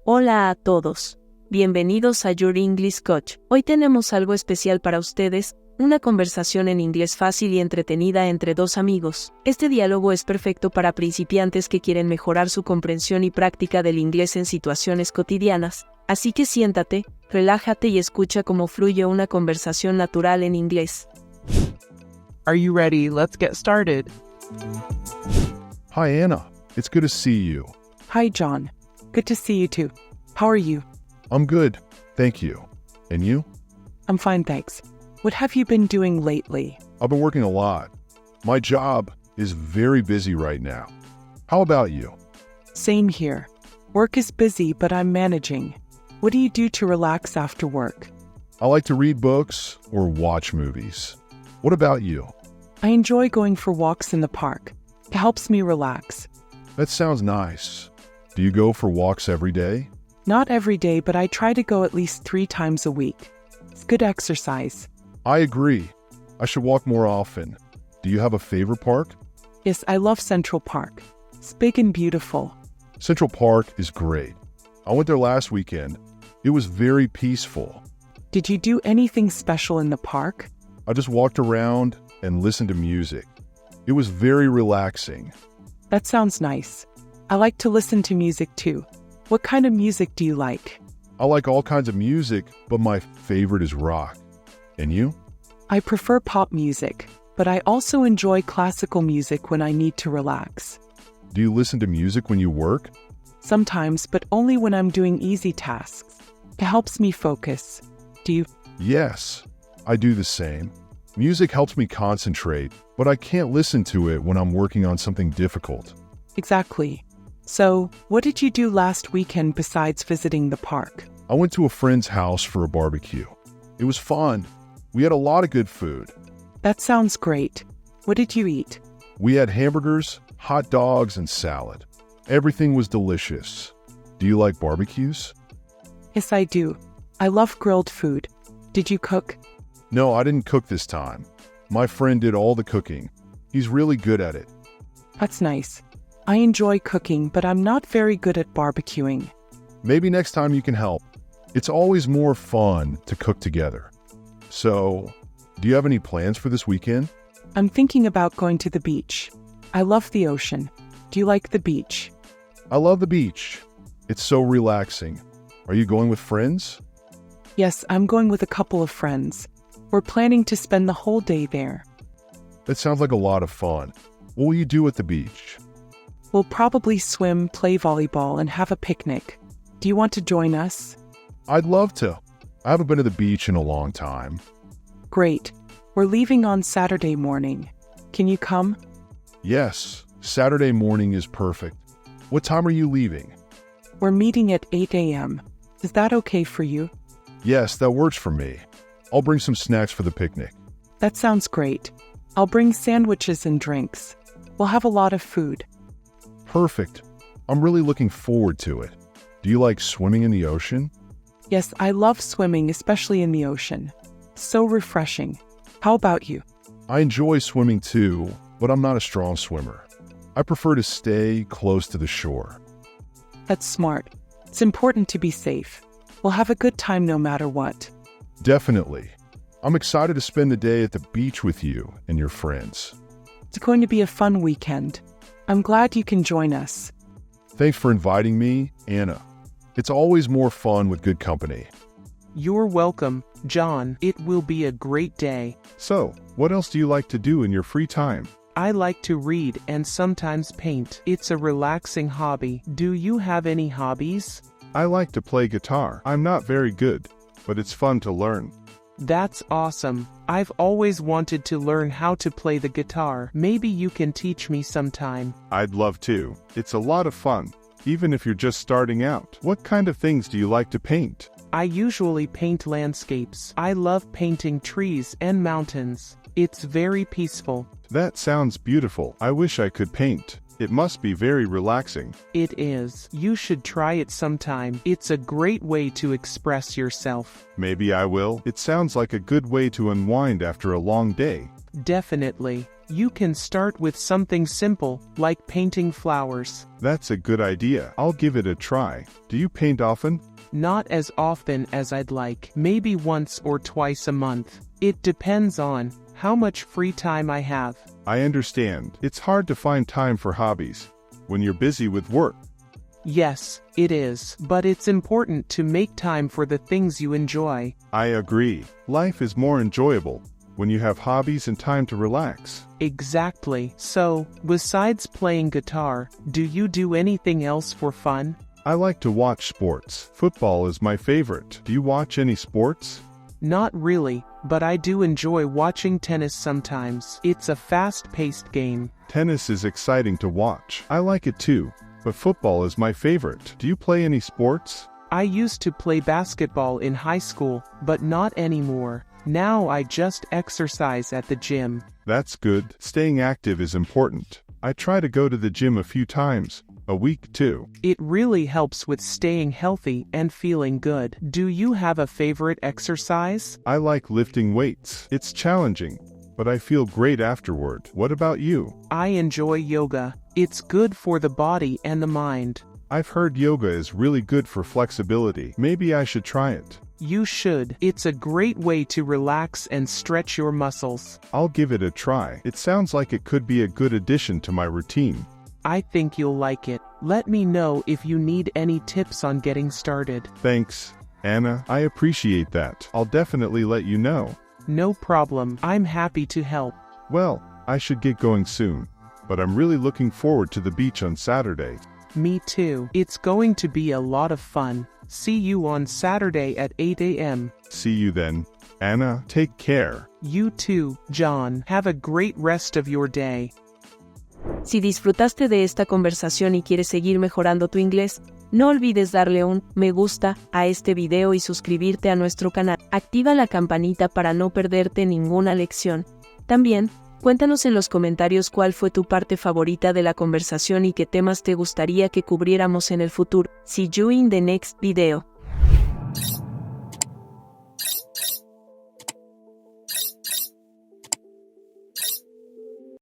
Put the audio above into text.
Hola a todos. Bienvenidos a 𝗖𝗓𝗏𝗂𝘁. Hoy tenemos algo especial para ustedes, una conversación en inglés fácil y entretenida entre dos amigos. Este diálogo es perfecto para principiantes que quieren mejorar su comprensión y práctica del inglés en situaciones cotidianas. Así que siéntate, relájate y escucha cómo fluye una conversación natural en inglés. Are you ready? Let's get started. Hi, Anna. It's good to see you. Hi, John. Good to see you too. How are you? I'm good, thank you. And you? I'm fine, thanks. What have you been doing lately? I've been working a lot. My job is very busy right now. How about you? Same here. Work is busy, but I'm managing. What do you do to relax after work? I like to read books or watch movies. What about you? I enjoy going for walks in the park. It helps me relax. That sounds nice. Do you go for walks every day? Not every day, but I try to go at least 3 times a week. It's good exercise. I agree. I should walk more often. Do you have a favorite park? Yes, I love Central Park. It's big and beautiful. Central Park is great. I went there last weekend. It was very peaceful. Did you do anything special in the park? I just walked around and listened to music. It was very relaxing. That sounds nice. I like to listen to music too. What kind of music do you like? I like all kinds of music, but my favorite is rock. And you? I prefer pop music, but I also enjoy classical music when I need to relax. Do you listen to music when you work? Sometimes, but only when I'm doing easy tasks. It helps me focus. Do you? Yes, I do the same. Music helps me concentrate, but I can't listen to it when I'm working on something difficult. Exactly. So, what did you do last weekend besides visiting the park? I went to a friend's house for a barbecue. It was fun. We had a lot of good food. That sounds great. What did you eat? We had hamburgers, hot dogs, and salad. Everything was delicious. Do you like barbecues? Yes, I do. I love grilled food. Did you cook? No, I didn't cook this time. My friend did all the cooking. He's really good at it. That's nice. I enjoy cooking, but I'm not very good at barbecuing. Maybe next time you can help. It's always more fun to cook together. So, do you have any plans for this weekend? I'm thinking about going to the beach. I love the ocean. Do you like the beach? I love the beach. It's so relaxing. Are you going with friends? Yes, I'm going with a couple of friends. We're planning to spend the whole day there. That sounds like a lot of fun. What will you do at the beach? We'll probably swim, play volleyball, and have a picnic. Do you want to join us? I'd love to. I haven't been to the beach in a long time. Great. We're leaving on Saturday morning. Can you come? Yes, Saturday morning is perfect. What time are you leaving? We're meeting at 8 a.m. Is that okay for you? Yes, that works for me. I'll bring some snacks for the picnic. That sounds great. I'll bring sandwiches and drinks. We'll have a lot of food. Perfect. I'm really looking forward to it. Do you like swimming in the ocean? Yes, I love swimming, especially in the ocean. So refreshing. How about you? I enjoy swimming too, but I'm not a strong swimmer. I prefer to stay close to the shore. That's smart. It's important to be safe. We'll have a good time no matter what. Definitely. I'm excited to spend the day at the beach with you and your friends. It's going to be a fun weekend. I'm glad you can join us. Thanks for inviting me, Anna. It's always more fun with good company. You're welcome, John. It will be a great day. So, what else do you like to do in your free time? I like to read and sometimes paint. It's a relaxing hobby. Do you have any hobbies? I like to play guitar. I'm not very good, but it's fun to learn. That's awesome. I've always wanted to learn how to play the guitar. Maybe you can teach me sometime. I'd love to. It's a lot of fun, even if you're just starting out. What kind of things do you like to paint? I usually paint landscapes. I love painting trees and mountains. It's very peaceful. That sounds beautiful. I wish I could paint. It must be very relaxing. It is. You should try it sometime. It's a great way to express yourself. Maybe I will. It sounds like a good way to unwind after a long day. Definitely. You can start with something simple, like painting flowers. That's a good idea. I'll give it a try. Do you paint often? Not as often as I'd like, maybe once or twice a month. It depends on how much free time I have. I understand. It's hard to find time for hobbies when you're busy with work. Yes, it is, but it's important to make time for the things you enjoy. I agree. Life is more enjoyable when you have hobbies and time to relax. Exactly. So, besides playing guitar, do you do anything else for fun? I like to watch sports. Football is my favorite. Do you watch any sports? Not really, but I do enjoy watching tennis sometimes. It's a fast-paced game. Tennis is exciting to watch. I like it too, but football is my favorite. Do you play any sports? I used to play basketball in high school, but not anymore. Now I just exercise at the gym. That's good. Staying active is important. I try to go to the gym a few times a week too. It really helps with staying healthy and feeling good. Do you have a favorite exercise? I like lifting weights. It's challenging, but I feel great afterward. What about you? I enjoy yoga. It's good for the body and the mind. I've heard yoga is really good for flexibility. Maybe I should try it. You should. It's a great way to relax and stretch your muscles. I'll give it a try. It sounds like it could be a good addition to my routine. I think you'll like it. Let me know if you need any tips on getting started. Thanks, Anna. I appreciate that. I'll definitely let you know. No problem. I'm happy to help. Well, I should get going soon, but I'm really looking forward to the beach on Saturday. Me too. It's going to be a lot of fun. See you on Saturday at 8 a.m. See you then. Anna, take care. You too, John. Have a great rest of your day. Si disfrutaste de esta conversación y quieres seguir mejorando tu inglés, no olvides darle un me gusta a este video y suscribirte a nuestro canal. Activa la campanita para no perderte ninguna lección. También, cuéntanos en los comentarios cuál fue tu parte favorita de la conversación y qué temas te gustaría que cubriéramos en el futuro. See you in the next video.